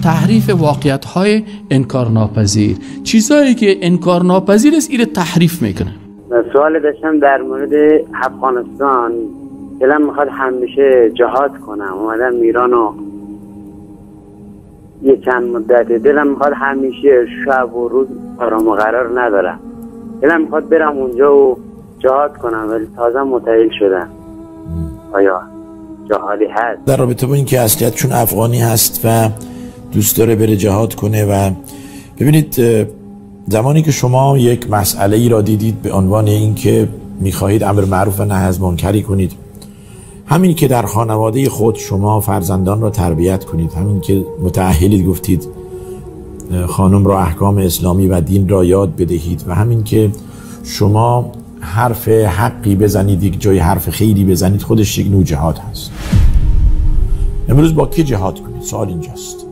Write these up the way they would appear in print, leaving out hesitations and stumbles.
تحریف واقعیت های انکار ناپذیر، چیزایی که انکار ناپذیر است ایره تحریف میکنه. سوال داشتم در مورد افغانستان. دلم میخواد همیشه جهاد کنم، اومدم ایران و یه چند مدت دلم میخواد همیشه شب و روز آرام و قرار ندارم، دلم میخواد برم اونجا و جهاد کنم ولی تازه متعهل شدم. آیا جهادی هست؟ در رابطه با این که اصلیتشون افغانی هست و دوست داره بره جهاد کنه. و ببینید زمانی که شما یک مسئله ای را دیدید به عنوان این که میخواهید امر معروف و نهی از منکری کنید، همین که در خانواده خود شما فرزندان را تربیت کنید، همین که متأهلید گفتید خانم را احکام اسلامی و دین را یاد بدهید، و همین که شما حرف حقی بزنید یک جای حرف خیری بزنید، خودش یک نوع جهاد هست. امروز با کی جهاد کنید؟ سوال اینجاست.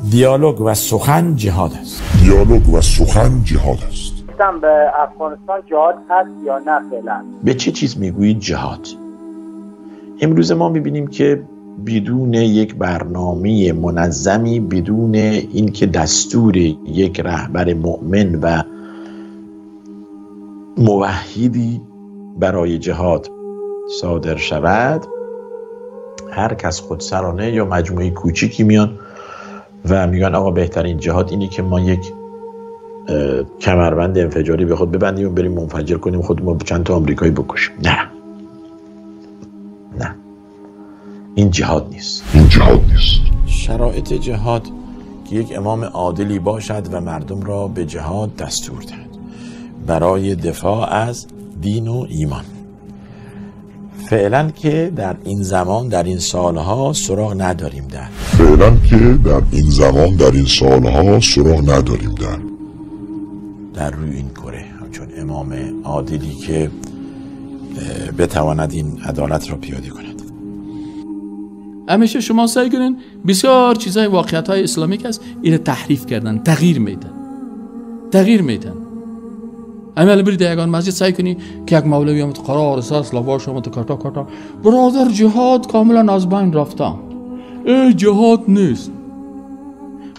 دیالوگ و سخن جهاد است. دیالوگ و سخن جهاد است. به افغانستان جهاد هست یا نه فعلا؟ به چه چیز میگویید جهاد؟ امروز ما میبینیم که بدون یک برنامه منظمی، بدون اینکه دستور یک رهبر مؤمن و موحدی برای جهاد صادر شود، هر کس خودسرانه یا مجموعه کوچیکی میان و میگن آقا بهترین جهاد اینی که ما یک کمربند انفجاری به خود ببندیم و بریم منفجر کنیم خودمون چند تا آمریکایی بکشیم. نه، این جهاد نیست. این جهاد نیست. شرایط جهاد که یک امام عادلی باشد و مردم را به جهاد دستور دهد برای دفاع از دین و ایمان. فعلا که در این زمان در این سالها سراغ نداریم در روی این کره همچون امام عادلی که بتواند این عدالت را پیاده کند. همیشه شما سعی کنین بسیار چیزای واقعیت های اسلامی که هست اینو تحریف کردن، تغییر میدن. عمل برید یگان مسجد سعی کنی که یک مولوی هم قرار اساس لباس هم کاتا برادر جهاد کاملا از بین رفتن. جهاد نیست،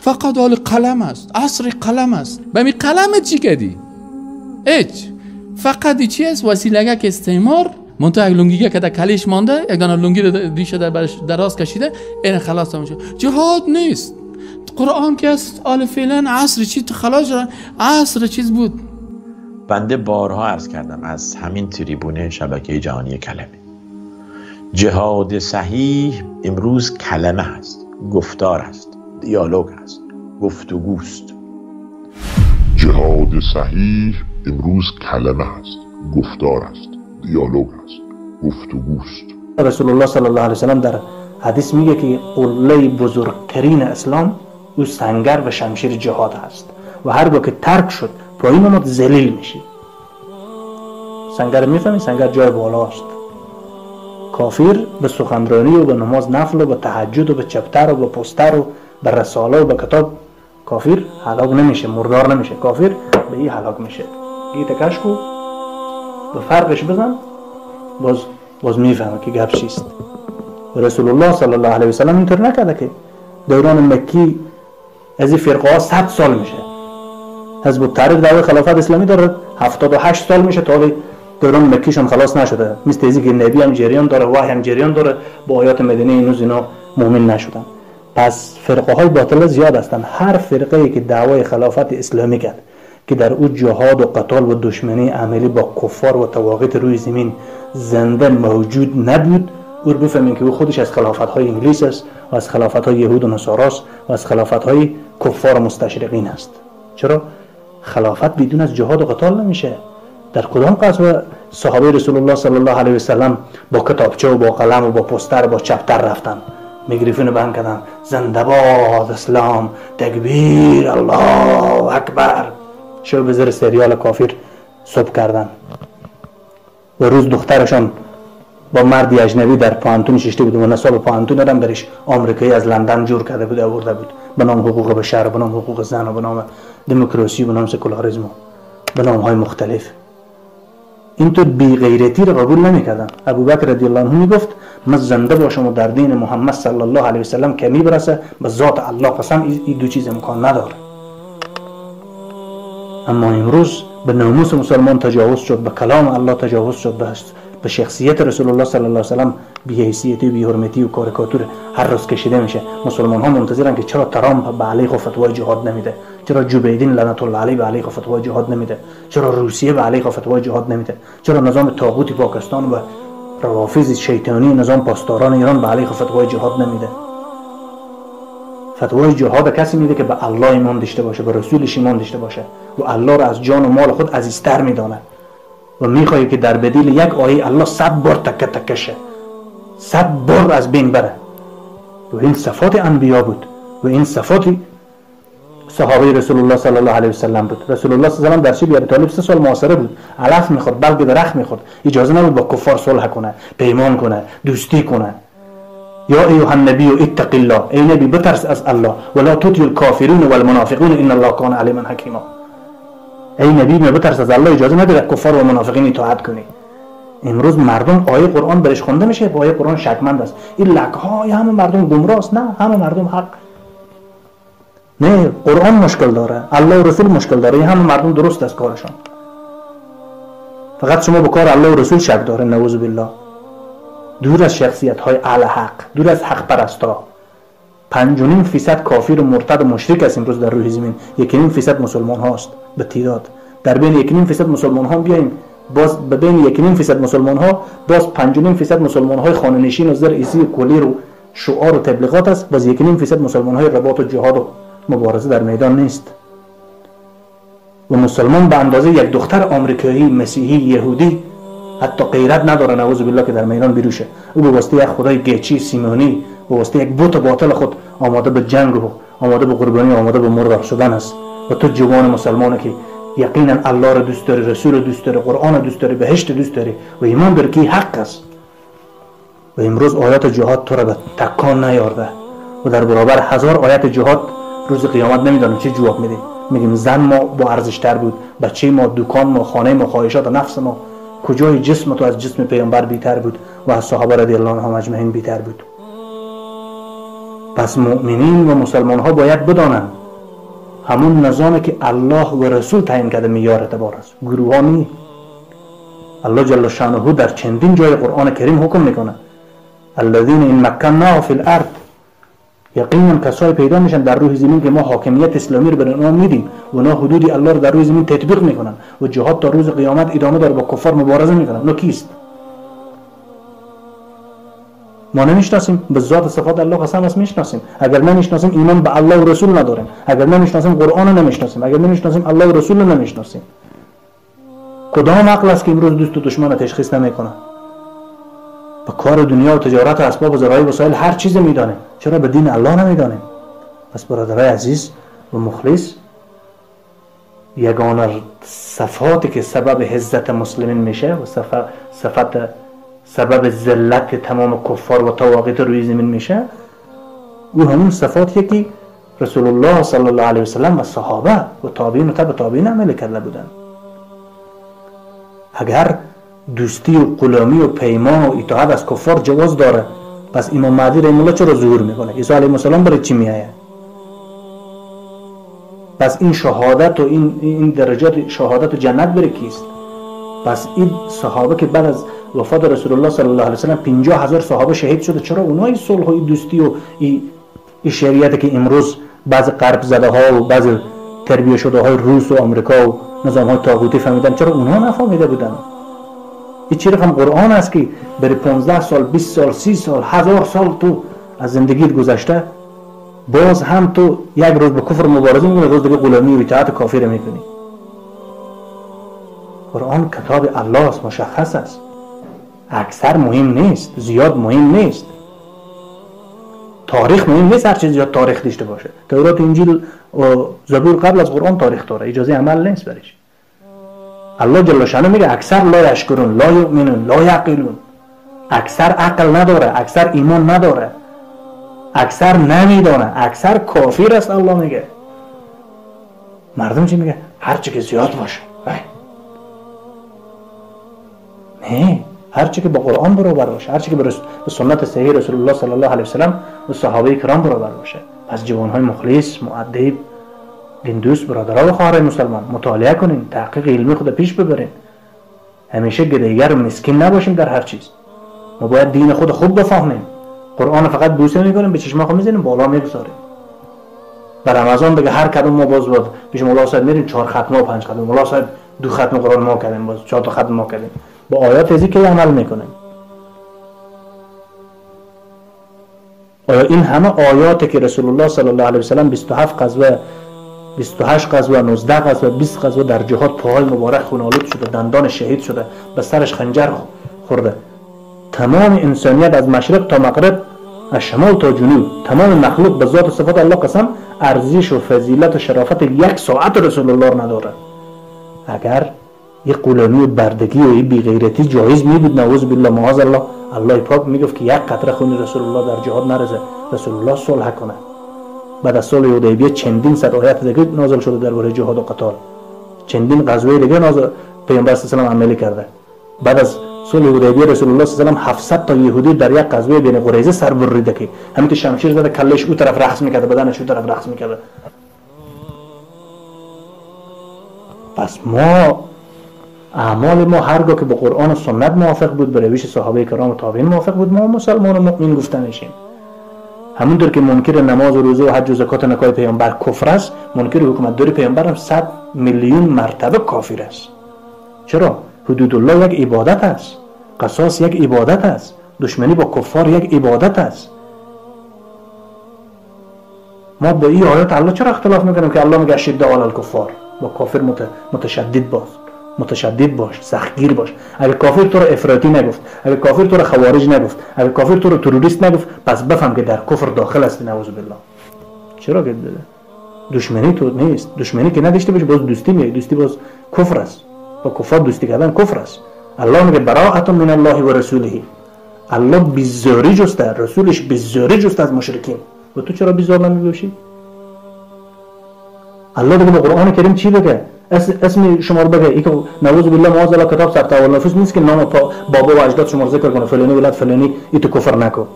فقط حال قلم است، عصر قلم است. به می قلم چی کردی؟ هیچ، فقط چی است؟ وسیله که استعمار منتها یک لنگی که در کلیش مانده، یک دانه لنگی ریشه در دراز کشیده، این خلاص میشه. جهاد نیست. قرآن که است آل فعلا عصر چی خلاص شدن، عصر چیز بود. بنده بارها عرض کردم از همین تریبون شبکه جهانی کلمه، جهاد صحیح امروز کلمه هست، گفتار هست، دیالوگ هست، گفتگوست. جهاد صحیح امروز کلمه هست، گفتار هست، دیالوگ هست، گفتگوست. رسول الله صلی الله علیه وسلم در حدیث میگه که قله بزرگترین اسلام او سنگر و شمشیر جهاد هست و هرگاه که ترک شد پایین اومد ذلیل میشی. سنگر میفهمی؟ سنگر جای بالاست. کافر به سخنرانی و به نماز نفل و به تهجد و به چپتر و به پستر و به رساله و به کتاب کافر هلاک نمیشه، مردار نمیشه. کافر به این هلاک میشه. گیت کشکو به فرقش بزن باز میفهمه که گپ چیست. و رسول الله صلی الله علیه وسلم اینطور نکرده که دوران مکی از این فرقه ها 100 سال میشه. حزب التحریر دعوی خلافت اسلامی داره 78 سال میشه تا دوران مکیشون خلاص نشده. مثل اینکه نبی هم جریان داره، وحی هم جریان داره، با آیات مدینه اینا مؤمن نشدن. پس فرقه های باطل زیاد هستن. هر فرقه ای که دعوای خلافت اسلامی کرد که در او جهاد و قتال و دشمنی عملی با کفار و طواغیت روی زمین زنده موجود نبود، او رو بفهمین که او خودش از خلافت های انگلیس است و از خلافت های یهود و نصاراست و از خلافت های کفار و مستشرقین است. چرا؟ خلافت بدون از جهاد و قتال نمیشه. در کدام قصر صحابه رسول الله صلی الله علیه و سلم با کتابچه و با قلم و با پوستر و با چپتر رفتن، میکروفون بند کردن، زنده باد اسلام، تکبیر، الله اکبر، شو به زیر سریال کافر صبح کردن. و روز دخترشان با مردی اجنبی در پانتون ششته بود و نصاب پانتون دادن برش آمریکایی از لندن جور کرده بود آورده بود به نام حقوق بشر، به نام حقوق زن و به نام دموکراسی و به نام سکولاریسم، به نام های مختلف. اینطور بی غیرتی رو قبول نمیکردن. ابوبکر رضی الله عنه میگفت من زنده باشم و در دین محمد صلی الله علیه و سلم کمی برسه، به ذات الله قسم این دو چیز امکان نداره. اما امروز به ناموس مسلمان تجاوز شد، به کلام الله تجاوز شد، به شخصیت رسول الله صلی الله علیه و سلم بی حیثیتی و بی حرمتی و کاریکاتور هر روز کشیده میشه. مسلمان ها منتظرن که چرا ترامپ به علیه فتوای جهاد نمیده، چرا جو بایدن لعنت الله علیه به علیه فتوای جهاد نمیده، چرا روسیه به علیه فتوای جهاد نمیده، چرا نظام طاغوتی پاکستان و روافض شیطانی نظام پاسداران ایران به علیه فتوای جهاد نمیده. فتوای جهاد کسی میده که به الله ایمان داشته باشه، به رسولش ایمان داشته باشه و الله را از جان و مال خود عزیزتر میدانه و میخواد که در بدیل یک آیه الله 100 بار تکه تکه شه، 100 بار از بین بره. و این صفات انبیا بود و این صفات صحابه رسول الله صلی الله علیه و سلم بود. رسول الله صلی الله علیه و سلم در شب ابی طالب 3 سال محاصره بود، علف میخورد، بلکه درخت میخورد، اجازه نبود با کفار صلح کنه، پیمان کنه، دوستی کنه. یا ایها النبی اتق الله، ای نبی بترس از الله، ولا تطع الکافرون والمنافقون ان الله کان علیما حکیما. ای نبی بترس از الله، اجازه نده کفار و منافقین اطاعت کنی. امروز مردم آیه قرآن برش خونده میشه، با آیه قرآن شکمند است. این لکهای همه مردم گمراه است؟ نه، همه مردم حق. نه، قرآن مشکل داره، الله و رسول مشکل داره، این همه مردم درست است کارشان. فقط شما به کار الله و رسول شک داره، نعوذ بالله. دور از شخصیت های اهل حق، دور از حق پرستا. 5.5% کافر و مرتد و مشرک است امروز در روی زمین، 1.5% مسلمان هاست به تعداد. در بین 1.5% مسلمان ها بیایم، باز به بین 1.5% مسلمان ها باز 5.5% مسلمان های خانه نشین و زرعی و کلیر و شعار و تبلیغات است، باز 1.5% مسلمان های رباط و جهاد و مبارزه در میدان نیست. و مسلمان به اندازه یک دختر آمریکایی، مسیحی، یهودی حتی غیرت نداره نعوذ بالله که در میدان بروشه. او به واسطه یک خدای گیچی سیمونی، به واسطه یک بت باطل خود آماده به جنگ و آماده به قربانی، آماده به مردار شدن است. و تو جوان مسلمانه که یقینا الله را دوست داری، رسول را دوست داری، قرآن را دوست داری، بهشت دوست داری و ایمان داری که حق است. و امروز آیات جهاد تو را به تکان نیارده و در برابر 1000 آیات جهاد روز قیامت نمیدانیم چه جواب میدیم. میگیم زن ما با ارزش تر بود، بچه ما، دکان ما، خانه ما، خواهشات و نفس ما. کجای جسم تو از جسم پیامبر بیتر بود و از صحابه رضی الله عنهم اجمعین بیتر بود. پس مؤمنین و مسلمان ها باید بدانند همون نظامی که الله و رسول تعیین کرده معیار اعتبار است، گروهانی. الله جل شانه در چندین جای قرآن کریم حکم میکنه الذین ان مکناهم فی الارض، یقینا کسایی پیدا میشن در روی زمین که ما حاکمیت اسلامی رو به اونها میدیم و اونا حدود الله رو در روی زمین تطبیق میکنن و جهاد تا روز قیامت ادامه داره، با کفار مبارزه میکنن. اونا کیست؟ ما نمیشناسیم، به ذات صفات الله قسم است میشناسیم. اگر نمیشناسیم ایمان به الله و رسول نداریم، اگر نمیشناسیم قرآن رو نمیشناسیم، اگر نمیشناسیم الله و رسول رو نمیشناسیم. کدام عقل است که امروز دوست و دشمن رو تشخیص نمیکنه؟ به کار دنیا و تجارت و اسباب و ذرایع وسایل هر چیز میدانیم، چرا به دین الله نمیدانیم؟ پس برادرای عزیز و مخلص، یگانه صفاتی که سبب عزت مسلمین میشه و سبب ذلت تمام کفار و طواغیت روی زمین میشه، او همون صفاتیه که رسول الله صلی الله علیه و سلم و صحابه و تابعین و تبع تابعین عمل کرده بودن. اگر دوستی و غلامی و پیمان و اطاعت از کفار جواز داره، پس امام مهدی رحمه الله چرا ظهور میکنه؟ عیسی علیه السلام برای چی میآید؟ پس این شهادت و این درجات شهادت و جنت برای کیست؟ پس این صحابه که بعد از وفات رسول الله صلی الله علیه و سلم 50,000 صحابه شهید شده، چرا اونها این صلح و این دوستی و این شریعتی که امروز بعض غرب زده ها و بعض تربیه شده های روس و آمریکا و نظام های طاغوتی فهمیدن، چرا اونها نفهمیده بودن؟ این چی رقم قرآن است که بر 15 سال 20 سال 30 سال 1000 سال تو از زندگیت گذشته، باز هم تو یک روز به کفر مبارزه میکنی، روز دیگه غلامی و اطاعت کافر میکنی. قرآن کتاب الله است، مشخص است، اکثر مهم نیست، زیاد مهم نیست. تاریخ مهم نیست، هر چیز زیاد تاریخ داشته باشه. تورات، انجیل و زبور قبل از قرآن تاریخ داره، اجازه عمل نیست برش. الله جل شانه میگه اکثر لا یشکرون، لا یؤمنون، لا یعقلون. اکثر عقل نداره، اکثر ایمان نداره، اکثر نمیدونه، اکثر کافر است. الله میگه مردم چی میگه؟ هر چی که زیاد باشه. نه، هر چی که با قرآن برابر باشه، هر چی که به سنت صحیح رسول الله صلی الله علیه و سلم و صحابه کرام برابر باشه. پس جوانهای مخلص، مؤدب، دین دوست، برادران و خواهرای مسلمان، مطالعه کنین، تحقیق علمی خود پیش ببرین. همیشه گدایگر و مسکین نباشیم در هر چیز. ما باید دین خود خوب بفهمیم. قرآن فقط بوسه میکنیم، به چشم خود میزنیم، بالا میگذاریم. در رمضان بگه هر کدوم ما باز پیش مولا صاحب میریم 4 ختم و 5 ختم، مولا صاحب 2 ختم قرآن ما کردیم، باز 4 تا ختم ما کردیم. با آیات ازی که عمل میکنیم. آیا این همه آیاتی که رسول الله صلی الله علیه و سلم 27 غزوه، 28 غزوه، 19 غزوه، 20 غزوه در جهاد پاهای مبارک خونالود شده، دندان شهید شده، به سرش خنجر خورده. تمام انسانیت از مشرق تا مغرب، از شمال تا جنوب، تمام مخلوق به ذات و صفات الله قسم ارزش و فضیلت و شرافت 1 ساعت رسول الله را نداره. اگر یک غلامی و بردگی و یک بی‌غیرتی جایز می بود، نعوذ بالله معاذ الله، الله پاک میگفت که 1 قطره خون رسول الله در جهاد نریزه، رسول الله صلح کنه. بعد از صلح حدیبیه چندین صد آیات دیگه نازل شده درباره جهاد و قتال، چندین غزوه دیگه نازل پیامبر صلی الله علیه و آله عملی کرده. بعد از صلح حدیبیه رسول الله صلی الله علیه و آله 700 تا یهودی در یک غزوه بین قریظه سر بریده که همین که شمشیر زده کلش اون طرف رقص میکرده، بدنش اون طرف رقص میکرده. پس ما اعمال ما هرگاه که با قرآن و سنت موافق بود، به روش صحابه کرام و تابعین موافق بود، ما مسلمان و مؤمن گفته میشیم. همونطور که منکر نماز و روزه و حج و زکات و نکاح پیامبر کفر است، منکر حکومت داری پیامبر هم 100 میلیون مرتبه کافر است. چرا؟ حدود الله یک عبادت است، قصاص یک عبادت است، دشمنی با کفار یک عبادت است. ما با این آیات الله چرا اختلاف میکنیم که الله میگه شدید علی الکفار؟ با کافر متشدد باش، سختگیر باش. اگر کافر تو رو افراطی نگفت، اگر کافر تو رو خوارج نگفت، اگر کافر تو رو تروریست نگفت، پس بفهم که در کفر داخل هستی، نعوذ بالله. چرا که دشمنی تو نیست؟ دشمنی که نداشته باشه باز دوستی میگه، دوستی باز کفر است. با کفار دوستی کردن کفر است. الله میگه براءة من الله و رسوله. الله بیزاری جسته، رسولش بیزاری جسته از مشرکین. و تو چرا بیزار نمیباشی؟ الله دیگه به قرآن کریم چی بگه؟ اسم شما رو بگه، اینکه نعوذ بالله معاذ الله کتاب ثبت اول نفس نیست که نام بابا و اجداد شما رو ذکر کنه، فلانی ولد فلانی، این تو کفر نکن.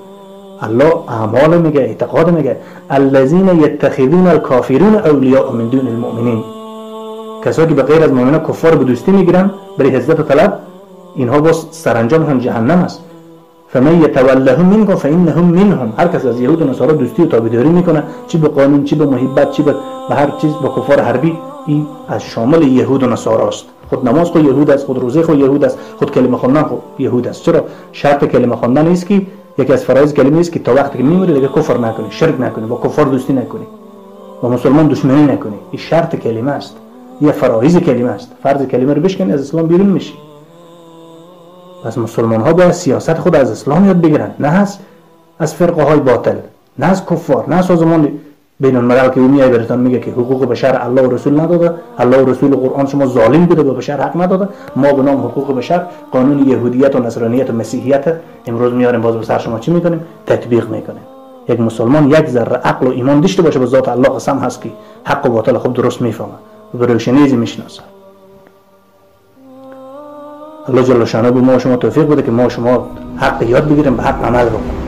الله اعمال میگه، اعتقاد میگه. الذين يتخذون الكافرون اولیاء من دون المؤمنین. کسایی که به غیر از مؤمنان کفار به دوستی میگیرن برای عزت و طلب، اینها باز سرانجامشون جهنم است. فمن يتولهم منكم فانهم منهم. هر کس از یهود و نصارا دوستی و تابعداری میکنه، چی به قانون، چی به محبت، چی به هر چیز، با کفار حربی، این از شامل یهود و نصارا است. خود نماز خود یهود است، خود روزه خود یهود است، خود کلمه خواندن خود یهود است. چرا؟ شرط کلمه خواندن است که یکی از فرایض کلمه است که تا وقتی که میمیری دیگه کفر نکنی، شرک نکنی، با کفار دوستی نکنی، با مسلمان دشمنی نکنی. این شرط کلمه است، یه فرایض کلمه است. فرض کلمه رو بشکنی از اسلام بیرون میشی. پس مسلمان ها باید سیاست خود از اسلام یاد بگیرن، نه از فرقه های باطل، نه از کفار، نه از سازمان بین الملل که میای براتون میگه که حقوق بشر الله و رسول نداده، الله و رسول قرآن شما ظالم بوده، به بشر حق نداده. ما به نام حقوق بشر قانون یهودیت و نصرانیت و مسیحیت امروز میاریم باز به سر شما چی میکنیم؟ تطبیق میکنیم. یک مسلمان یک ذره عقل و ایمان داشته باشه به ذات الله قسم هست که حق و باطل خوب درست میفهمه و به روشنی میشناسه. الله جل شانه به ما شما توفیق بده که ما شما حق یاد بگیریم، به حق عمل بکنیم.